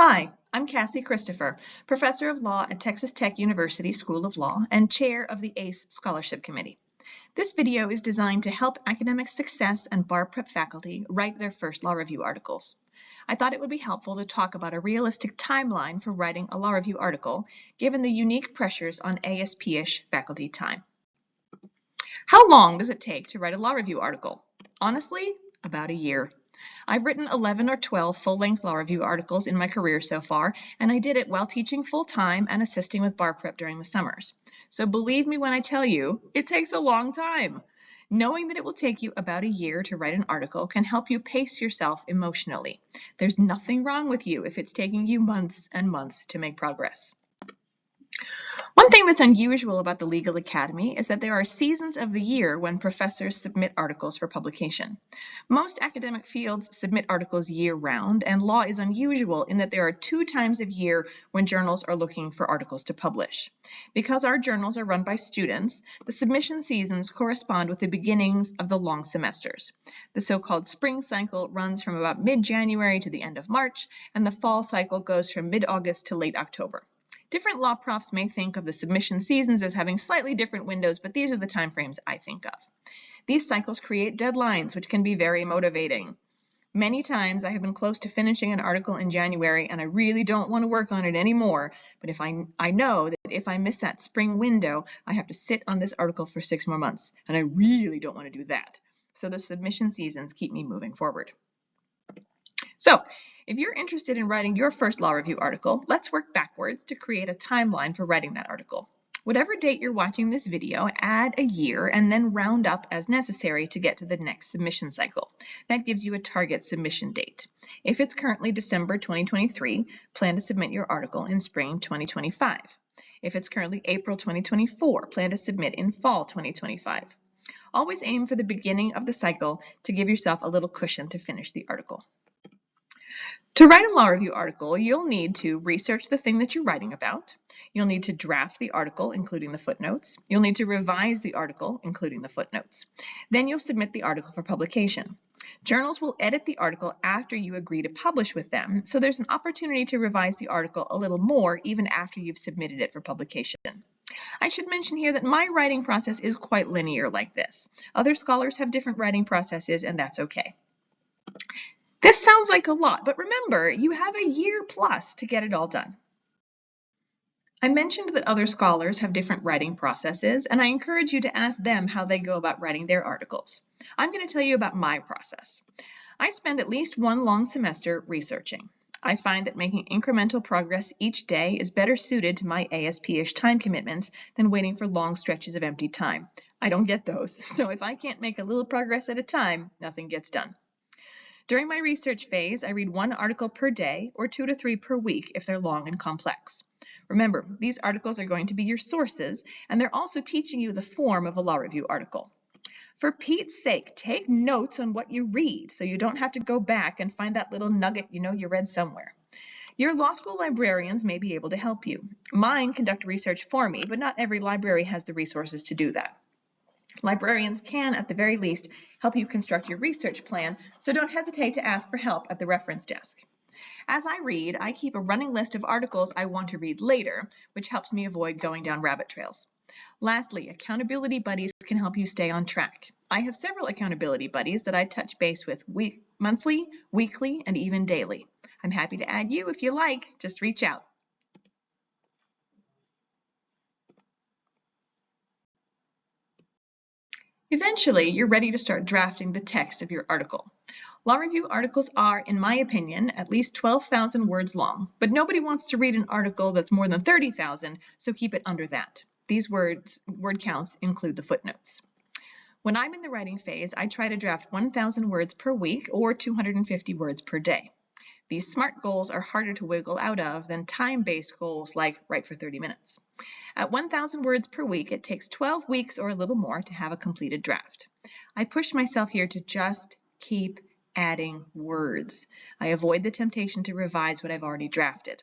Hi, I'm Cassie Christopher, Professor of Law at Texas Tech University School of Law and Chair of the ACE Scholarship Committee. This video is designed to help academic success and bar prep faculty write their first law review articles. I thought it would be helpful to talk about a realistic timeline for writing a law review article, given the unique pressures on ASP-ish faculty time. How long does it take to write a law review article? Honestly, about a year. I've written 11 or 12 full-length law review articles in my career so far, and I did it while teaching full-time and assisting with bar prep during the summers. So believe me when I tell you, it takes a long time. Knowing that it will take you about a year to write an article can help you pace yourself emotionally. There's nothing wrong with you if it's taking you months and months to make progress. One thing that's unusual about the Legal Academy is that there are seasons of the year when professors submit articles for publication. Most academic fields submit articles year-round, and law is unusual in that there are 2 times of year when journals are looking for articles to publish. Because our journals are run by students, the submission seasons correspond with the beginnings of the long semesters. The so-called spring cycle runs from about mid-January to the end of March, and the fall cycle goes from mid-August to late October. Different law profs may think of the submission seasons as having slightly different windows, but these are the time frames I think of. These cycles create deadlines, which can be very motivating. Many times I have been close to finishing an article in January and I really don't want to work on it anymore, but if I know that if I miss that spring window, I have to sit on this article for 6 more months, and I really don't want to do that. So the submission seasons keep me moving forward. So, if you're interested in writing your first law review article, let's work backwards to create a timeline for writing that article. Whatever date you're watching this video, add a year and then round up as necessary to get to the next submission cycle. That gives you a target submission date. If it's currently December 2023, plan to submit your article in spring 2025. If it's currently April 2024, plan to submit in fall 2025. Always aim for the beginning of the cycle to give yourself a little cushion to finish the article. To write a law review article, you'll need to research the thing that you're writing about. You'll need to draft the article, including the footnotes. You'll need to revise the article, including the footnotes. Then you'll submit the article for publication. Journals will edit the article after you agree to publish with them, so there's an opportunity to revise the article a little more even after you've submitted it for publication. I should mention here that my writing process is quite linear like this. Other scholars have different writing processes, and that's okay. This sounds like a lot, but remember, you have a year plus to get it all done. I mentioned that other scholars have different writing processes, and I encourage you to ask them how they go about writing their articles. I'm going to tell you about my process. I spend at least one long semester researching. I find that making incremental progress each day is better suited to my ASP-ish time commitments than waiting for long stretches of empty time. I don't get those, so if I can't make a little progress at a time, nothing gets done. During my research phase, I read 1 article per day or 2 to 3 per week if they're long and complex. Remember, these articles are going to be your sources, and they're also teaching you the form of a law review article. For Pete's sake, take notes on what you read so you don't have to go back and find that little nugget you know you read somewhere. Your law school librarians may be able to help you. Mine conduct research for me, but not every library has the resources to do that. Librarians can, at the very least, help you construct your research plan, so don't hesitate to ask for help at the reference desk. As I read, I keep a running list of articles I want to read later, which helps me avoid going down rabbit trails. Lastly, accountability buddies can help you stay on track. I have several accountability buddies that I touch base with monthly, weekly, and even daily. I'm happy to add you if you like. Just reach out. Eventually, you're ready to start drafting the text of your article. Law review articles are, in my opinion, at least 12,000 words long, but nobody wants to read an article that's more than 30,000, so keep it under that. These word counts include the footnotes. When I'm in the writing phase, I try to draft 1,000 words per week or 250 words per day. These SMART goals are harder to wiggle out of than time-based goals like write for 30 minutes. At 1,000 words per week, it takes 12 weeks or a little more to have a completed draft. I push myself here to just keep adding words. I avoid the temptation to revise what I've already drafted.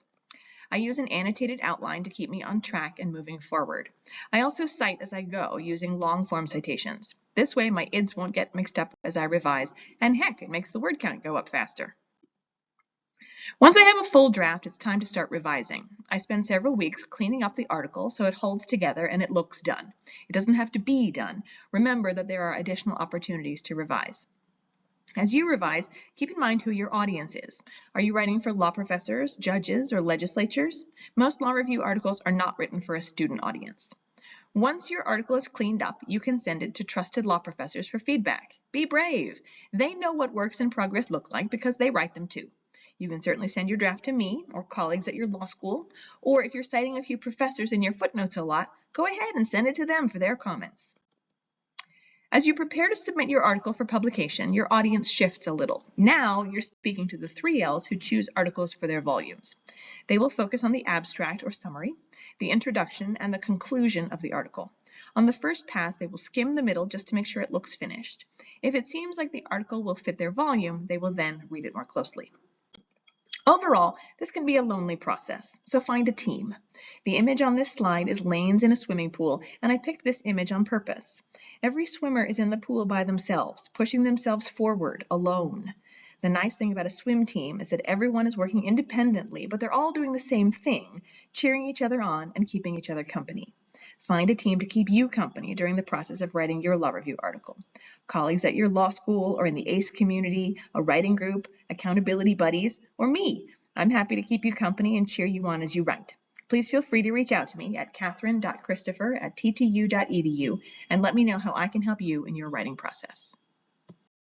I use an annotated outline to keep me on track and moving forward. I also cite as I go using long-form citations. This way my IDs won't get mixed up as I revise, and heck, it makes the word count go up faster. Once I have a full draft, it's time to start revising. I spend several weeks cleaning up the article so it holds together and it looks done. It doesn't have to be done. Remember that there are additional opportunities to revise. As you revise, keep in mind who your audience is. Are you writing for law professors, judges, or legislatures? Most law review articles are not written for a student audience. Once your article is cleaned up, you can send it to trusted law professors for feedback. Be brave. They know what works in progress look like because they write them too. You can certainly send your draft to me or colleagues at your law school, or if you're citing a few professors in your footnotes a lot, go ahead and send it to them for their comments. As you prepare to submit your article for publication, your audience shifts a little. Now you're speaking to the 3Ls who choose articles for their volumes. They will focus on the abstract or summary, the introduction, and the conclusion of the article. On the first pass, they will skim the middle just to make sure it looks finished. If it seems like the article will fit their volume, they will then read it more closely. Overall, this can be a lonely process, so find a team. The image on this slide is lanes in a swimming pool, and I picked this image on purpose. Every swimmer is in the pool by themselves, pushing themselves forward, alone. The nice thing about a swim team is that everyone is working independently, but they're all doing the same thing, cheering each other on and keeping each other company. Find a team to keep you company during the process of writing your law review article. Colleagues at your law school or in the ACE community, a writing group, accountability buddies, or me. I'm happy to keep you company and cheer you on as you write. Please feel free to reach out to me at catherine.christopher@ttu.edu and let me know how I can help you in your writing process.